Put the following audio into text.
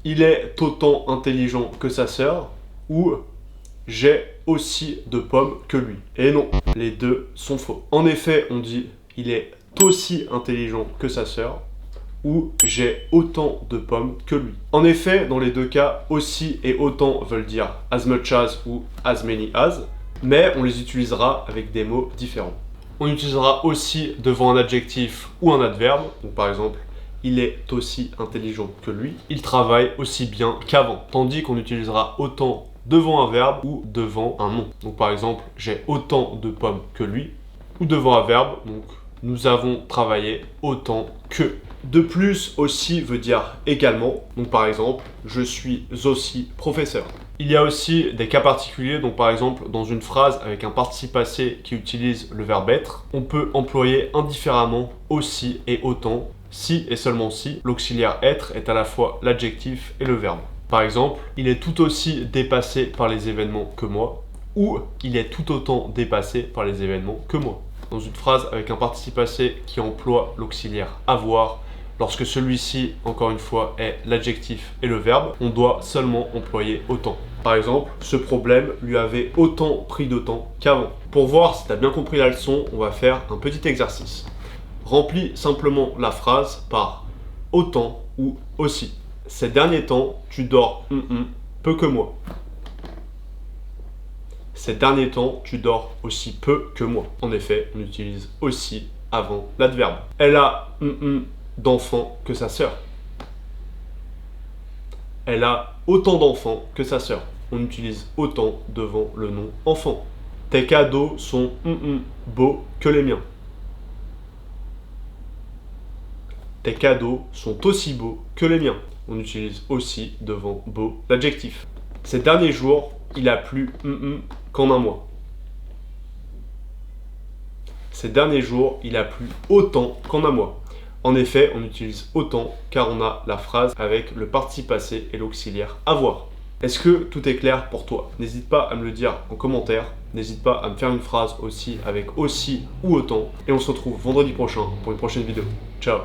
il est autant intelligent que sa sœur ou j'ai aussi de pommes que lui. Et non, les deux sont faux. En effet, on dit il est aussi intelligent que sa sœur ou j'ai autant de pommes que lui. En effet, dans les deux cas, aussi et autant veulent dire as much as ou as many as, mais on les utilisera avec des mots différents. On utilisera aussi devant un adjectif ou un adverbe, donc par exemple, il est aussi intelligent que lui, il travaille aussi bien qu'avant, tandis qu'on utilisera autant devant un verbe ou devant un nom. Donc par exemple, j'ai autant de pommes que lui, ou devant un verbe, donc nous avons travaillé autant que. De plus aussi veut dire également, donc par exemple, je suis aussi professeur. Il y a aussi des cas particuliers, donc par exemple, dans une phrase avec un participe passé qui utilise le verbe être, on peut employer indifféremment aussi et autant, si et seulement si l'auxiliaire être est à la fois l'adjectif et le verbe. Par exemple, il est tout aussi dépassé par les événements que moi, ou il est tout autant dépassé par les événements que moi. Dans une phrase avec un participe passé qui emploie l'auxiliaire avoir, lorsque celui-ci, encore une fois, est l'adjectif et le verbe, on doit seulement employer autant. Par exemple, ce problème lui avait autant pris de temps qu'avant. Pour voir si tu as bien compris la leçon, on va faire un petit exercice. Remplis simplement la phrase par autant ou aussi. Ces derniers temps, tu dors peu que moi. Ces derniers temps, tu dors aussi peu que moi. En effet, on utilise aussi avant l'adverbe. Elle a d'enfants que sa sœur. Elle a autant d'enfants que sa sœur. On utilise autant devant le nom enfant. Tes cadeaux sont beaux que les miens. Tes cadeaux sont aussi beaux que les miens. On utilise aussi devant beau l'adjectif. Ces derniers jours, il a plu qu'en un mois. Ces derniers jours, il a plu autant qu'en un mois. En effet, on utilise autant car on a la phrase avec le participe passé et l'auxiliaire avoir. Est-ce que tout est clair pour toi? N'hésite pas à me le dire en commentaire. N'hésite pas à me faire une phrase aussi avec aussi ou autant. Et on se retrouve vendredi prochain pour une prochaine vidéo. Ciao!